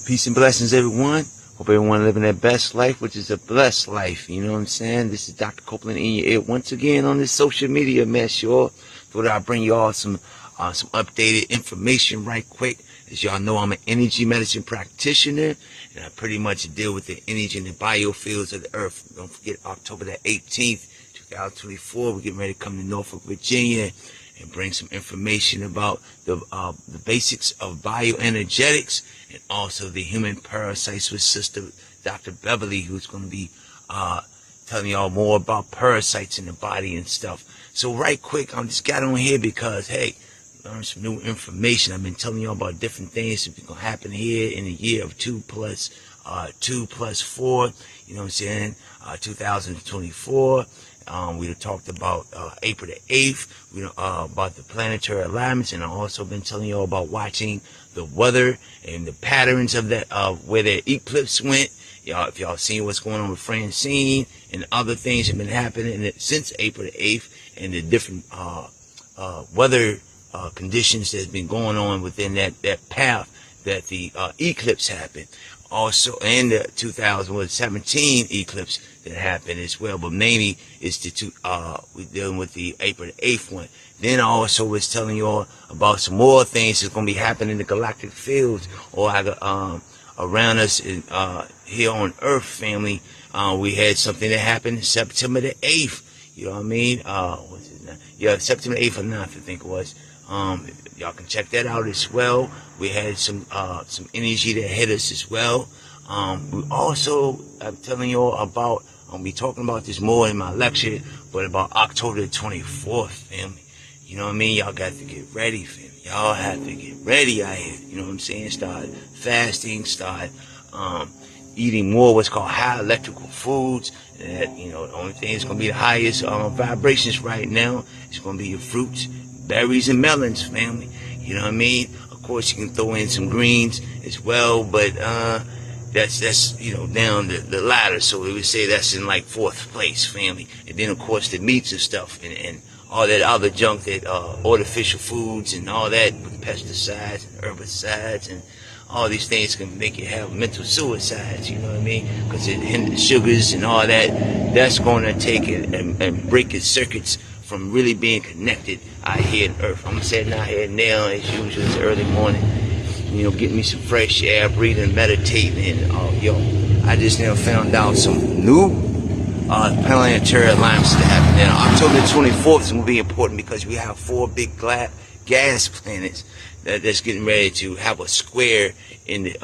Peace and blessings, everyone. Hope everyone living their best life, which is a blessed life. You know what I'm saying? This is Dr. Copeland in your ear once again on this social media mess, y'all. Thought I'd bring y'all some updated information right quick. As y'all know, I'm an energy medicine practitioner, and I pretty much deal with the energy and the biofields of the earth. Don't forget, October the 18th, 2024, we're getting ready to come to Norfolk, Virginia, and bring some information about the basics of bioenergetics and also the human parasites with Sister Dr. Beverly, who's going to be telling y'all more about parasites in the body and stuff. So right quick, I just got on here because, hey, learn some new information. I've been telling y'all about different things that's going to happen here in the year of 2 plus 4, you know what I'm saying, 2024. We talked about April the 8th, about the planetary alignments, and I've also been telling you all about watching the weather and the patterns of that, where the eclipse went. Y'all, if y'all seen what's going on with Francine and other things have been happening since April the 8th, and the different weather conditions that's been going on within that path that the eclipse happened. Also, in the 2017 eclipse that happened as well, but mainly it's we're dealing with the April the 8th one. Then I also was telling you all about some more things that's going to be happening in the galactic fields or around us here on Earth, family. We had something that happened September the 8th. You know what I mean? What's it now? Yeah, September 8th or 9th, I think it was. Y'all can check that out as well. We had some energy that hit us as well. We also, I'm telling you all about, I'll be talking about this more in my lecture, but about October the 24th, family. You know what I mean? Y'all got to get ready, family. Y'all have to get ready out here. You know what I'm saying? Start fasting, start eating more what's called high electrical foods. That, the only thing that's going to be the highest vibrations right now is going to be your fruits, berries, and melons, family. You know what I mean? Of course, you can throw in some greens as well, but that's down the ladder. So we would say that's in like 4th place, family. And then of course the meats and stuff and all that other junk, that artificial foods and all that with pesticides and herbicides and all these things can make you have mental suicides. You know what I mean? Because it hinders sugars and all that. That's going to take it and break its circuits from really being connected out here on Earth. I'm sitting out here now, as usual, it's early morning, getting me some fresh air, breathing, meditating, and I just now found out some new planetary alignments that happen. Now, October 24th is going to be important because we have 4 big gas planets that's getting ready to have a square in the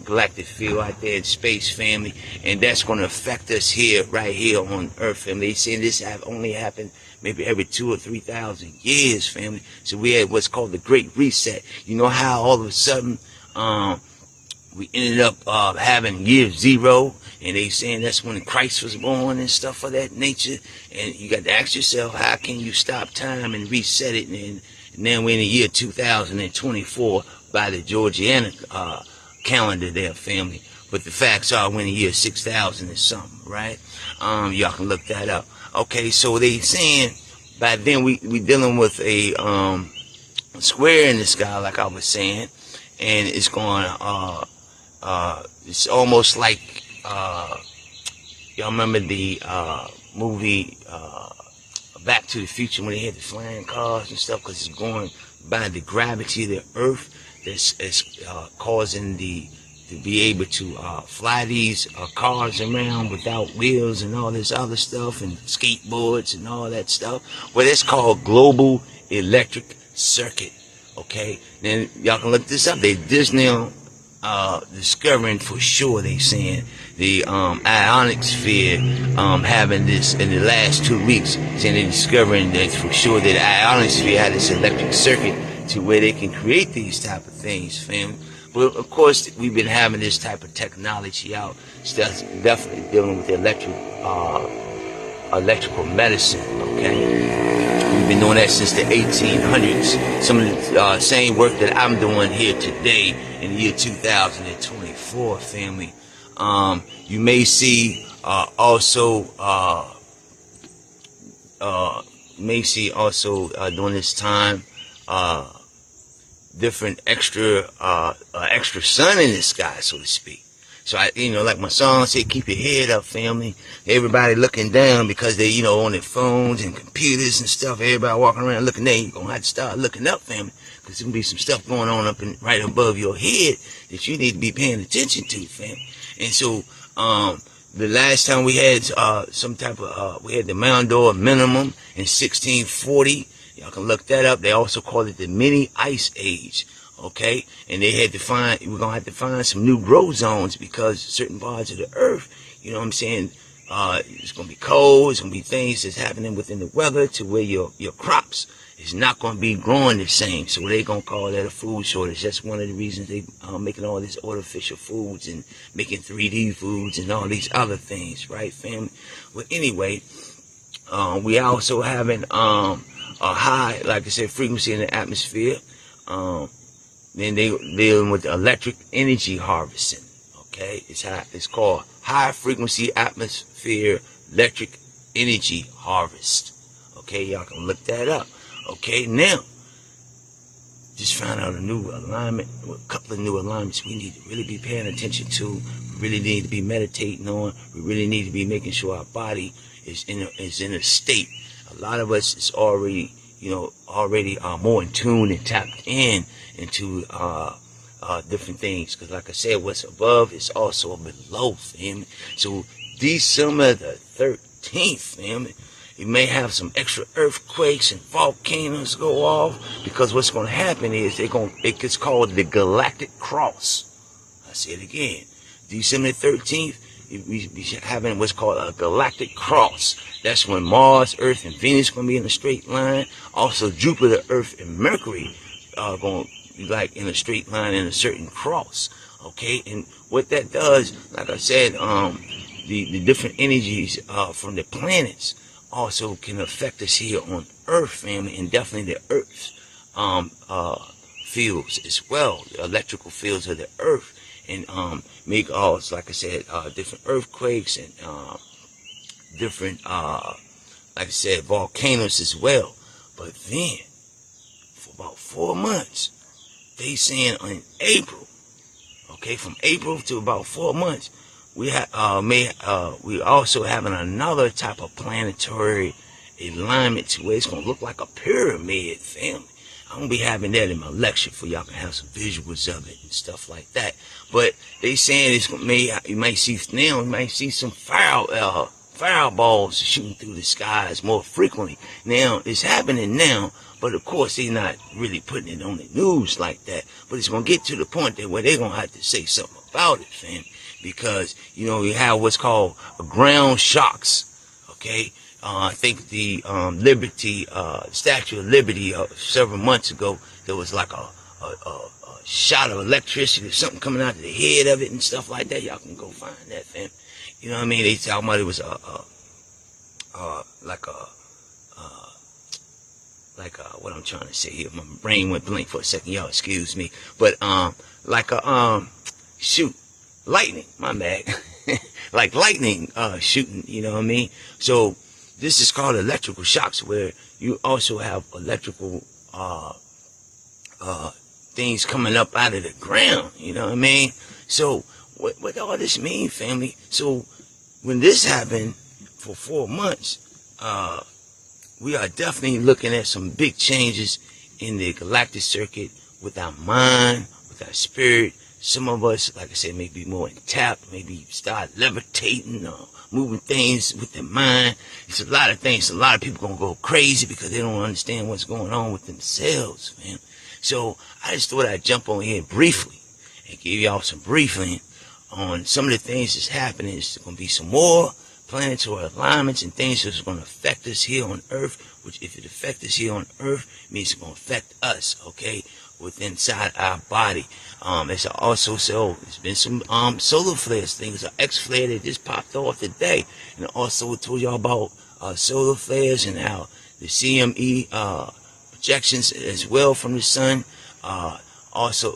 galactic field out there in space, family, and that's going to affect us right here on Earth, family. They say this only happened maybe every 2,000 or 3,000 years, family. So we had what's called the Great Reset. You know how all of a sudden we ended up having year 0, and they saying that's when Christ was born and stuff of that nature. And you got to ask yourself, how can you stop time and reset it? And now we're in the year 2024 by the Georgian calendar there, family. But the facts are we're in the year 6,000 and something, right? Y'all can look that up. Okay, so they saying by then we dealing with a square in the sky, like I was saying, and it's going it's almost like y'all remember the movie Back to the Future when they had the flying cars and stuff, because it's going by the gravity of the Earth that's causing to be able to fly these cars around without wheels and all this other stuff, and skateboards and all that stuff. Well, it's called global electric circuit. Okay, then y'all can look this up. They just now discovering for sure, they saying the ionic sphere having this in the last 2 weeks, saying they're discovering that for sure that the ionic sphere had this electric circuit to where they can create these type of things, family. But of course, we've been having this type of technology out. So that's definitely dealing with the electrical medicine, okay? We've been doing that since the 1800s. Some of the same work that I'm doing here today in the year 2024, family. You may see also during this time different extra sun in the sky, so to speak. So like my song said, keep your head up, family. Everybody looking down because they, on their phones and computers and stuff. Everybody walking around looking down. You're going to have to start looking up, family, because there's going to be some stuff going on up right above your head that you need to be paying attention to, fam. And so, the last time we had, we had the Mount Dora minimum in 1640. Y'all can look that up. They also call it the mini ice age. Okay, and we're gonna have to find some new growth zones because certain parts of the earth, you know what I'm saying, it's gonna be cold, it's gonna be things that's happening within the weather to where your crops is not gonna be growing the same. So they're gonna call that a food shortage. That's one of the reasons they making all these artificial foods and making 3D foods and all these other things, right, family? Well, anyway, we also having a high, like I said, frequency in the atmosphere. Then they dealing with electric energy harvesting. Okay, it's called high frequency atmosphere electric energy harvest. Okay, y'all can look that up. Okay, now just found out a new alignment, a couple of new alignments we need to really be paying attention to. We really need to be meditating on. We really need to be making sure our body is in a state. A lot of us is already more in tune and tapped into different things, because like I said, what's above is also below, family. So December the 13th, family, you may have some extra earthquakes and volcanoes go off, because what's going to happen is it gets called the Galactic Cross. I say it again, December 13th, we be having what's called a galactic cross. That's when Mars, Earth, and Venus going to be in a straight line. Also, Jupiter, Earth, and Mercury are going to be like in a straight line in a certain cross. Okay, and what that does, like I said, the different energies from the planets also can affect us here on Earth, family, and definitely the Earth's fields as well, the electrical fields of the Earth. And make like I said, different earthquakes and different, like I said, volcanoes as well. But then, for about 4 months, they saying in April, okay, from April to about 4 months, we also having another type of planetary alignment to where it's gonna look like a pyramid, family. I'm going to be having that in my lecture for y'all can have some visuals of it and stuff like that. But they saying you might see some fireballs shooting through the skies more frequently. Now, it's happening now, but of course they're not really putting it on the news like that. But it's going to get to the point that where they're going to have to say something about it, fam. Because, you have what's called ground shocks, okay? I think the Statue of Liberty several months ago, there was like a shot of electricity or something coming out of the head of it and stuff like that. Y'all can go find that, fam. You know what I mean? They talking about it was what I'm trying to say here. My brain went blank for a second. Y'all excuse me. But lightning. My bad. Like lightning shooting. You know what I mean? So this is called electrical shocks, where you also have electrical things coming up out of the ground. You know what I mean? So what all this mean, family? So when this happened for 4 months, we are definitely looking at some big changes in the galactic circuit with our mind, with our spirit. Some of us, like I said, may be more intact, maybe start levitating or moving things with their mind. It's a lot of things. A lot of people gonna go crazy because they don't understand what's going on with themselves, man. So I just thought I'd jump on here briefly and give y'all some briefing on some of the things that's happening. There's gonna be some more planetary alignments and things that's gonna affect us here on Earth, which if it affects us here on Earth, means it's gonna affect us, okay, within inside our body. It's also, so there's been some solar flares, things, an X flare that just popped off today, and also told y'all about solar flares and how the CME projections as well from the sun also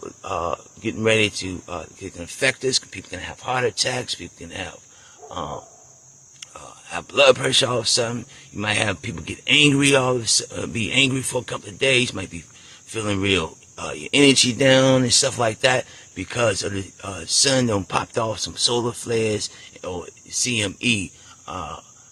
getting ready to it can affect us. People can have heart attacks. People can have blood pressure all of a sudden. You might have people get angry be angry for a couple of days. Might be feeling real your energy down and stuff like that because of the sun done popped off some solar flares or CME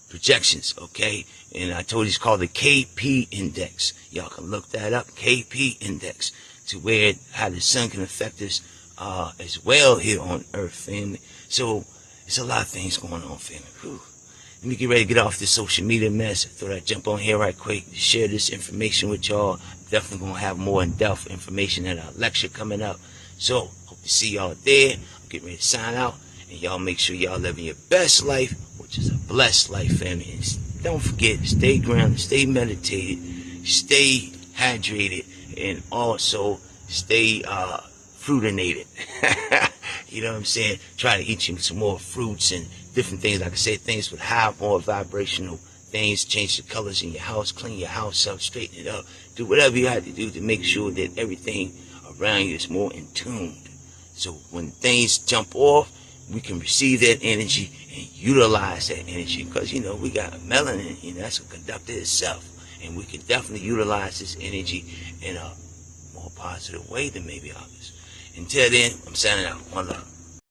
projections, okay? And I told you it's called the KP index. Y'all can look that up, KP index, to where how the sun can affect us as well here on Earth, family. So there's a lot of things going on, family. Whew. Let me get ready to get off this social media mess. I thought I'd jump on here right quick to share this information with y'all. Definitely going to have more in-depth information at our lecture coming up. So, hope to see y'all there. I'm getting ready to sign out. And y'all make sure y'all living your best life, which is a blessed life, family. And don't forget, stay grounded, stay meditated, stay hydrated, and also stay fruitinated. You know what I'm saying? Try to eat you some more fruits and different things. Like I said, things with high, more vibrational things. Change the colors in your house, clean your house up, straighten it up. Do whatever you have to do to make sure that everything around you is more in tune. So when things jump off, we can receive that energy and utilize that energy. Because, you know, we got melanin, you know, that's a conductor itself. And we can definitely utilize this energy in a more positive way than maybe others. Until then, I'm signing out. One love.